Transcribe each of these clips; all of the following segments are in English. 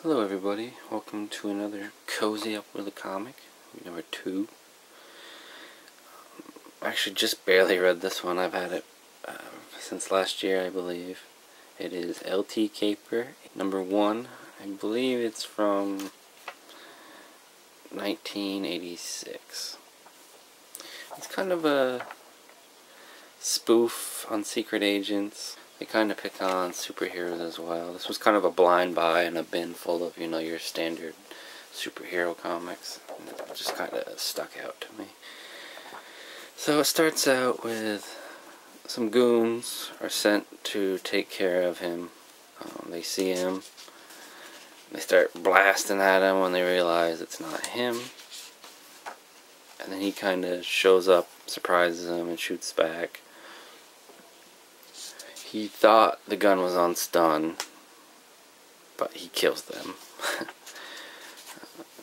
Hello everybody, welcome to another Cozy Up with a Comic, number 2. I actually just barely read this one. I've had it since last year, I believe. It is L.T. Caper, number 1. I believe it's from 1986. It's kind of a spoof on secret agents. They kind of pick on superheroes as well. This was kind of a blind buy in a bin full of, your standard superhero comics. And it just kind of stuck out to me. So it starts out with some goons are sent to take care of him. They see him. They start blasting at him when they realize it's not him. And then he kind of shows up, surprises them, and shoots back. He thought the gun was on stun, but he kills them.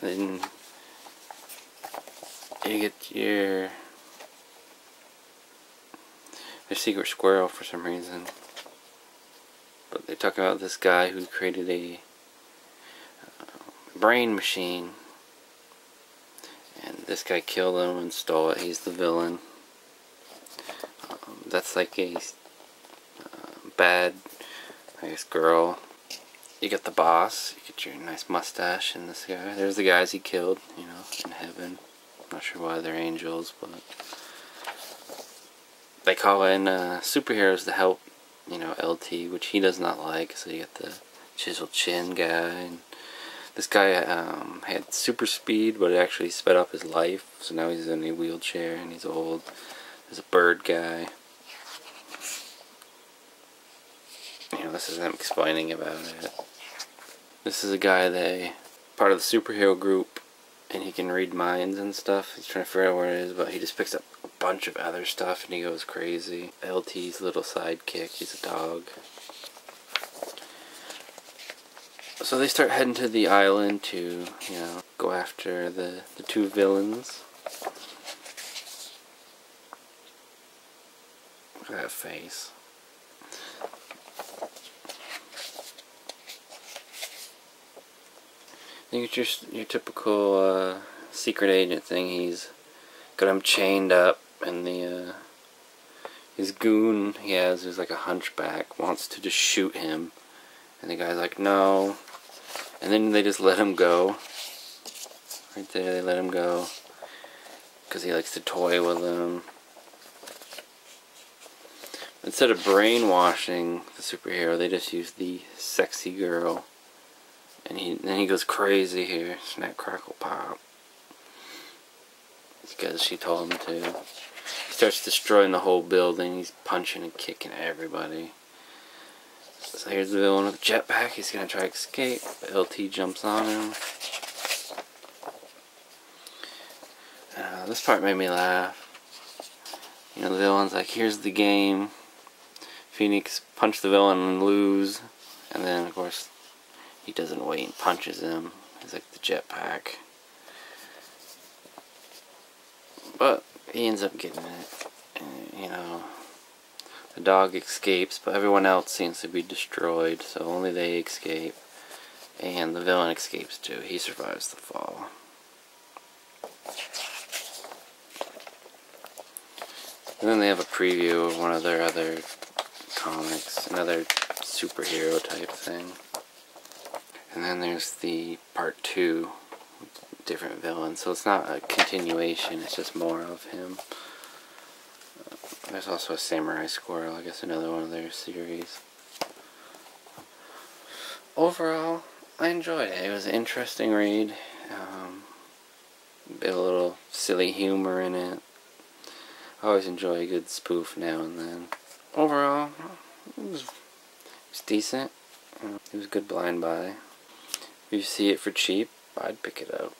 Then you get your secret squirrel for some reason. But they talk about this guy who created a brain machine. And this guy killed him and stole it. He's the villain. That's like a bad, I guess, girl. You get the boss, you get your nice mustache, and this guy. There's the guys he killed, in heaven. I'm not sure why they're angels, but they call in superheroes to help, L.T., which he does not like. So you get the chiseled chin guy, and this guy had super speed, but it actually sped up his life. So now he's in a wheelchair and he's old. There's a bird guy. This is them explaining about it. This is a guy part of the superhero group, and he can read minds and stuff. He's trying to figure out where it is, but he just picks up a bunch of other stuff and he goes crazy. L.T.'s little sidekick, he's a dog. So they start heading to the island to, go after the two villains. Look at that face. I think it's your typical secret agent thing. He's got him chained up, and his goon he has, who's like a hunchback, wants to just shoot him, and the guy's like, no, and then they just let him go. Right there, they let him go because he likes to toy with them. Instead of brainwashing the superhero, they just use the sexy girl. And then he goes crazy here. Snap, crackle, pop. Because she told him to. He starts destroying the whole building. He's punching and kicking everybody. So here's the villain with the jetpack. He's going to try to escape. L.T. jumps on him. This part made me laugh. The villain's like, here's the game. Phoenix punch the villain and lose. And then, of course, he doesn't wait and punches him. He's like the jetpack. But he ends up getting it. And, the dog escapes, but everyone else seems to be destroyed, so only they escape. And the villain escapes too. He survives the fall. And then they have a preview of one of their other comics, another superhero type thing. And then there's the part 2, different villain. So it's not a continuation, it's just more of him. There's also a samurai squirrel, I guess another one of their series. Overall, I enjoyed it. It was an interesting read. A little silly humor in it. I always enjoy a good spoof now and then. Overall, it was decent. It was a good blind buy. If you see it for cheap, I'd pick it up.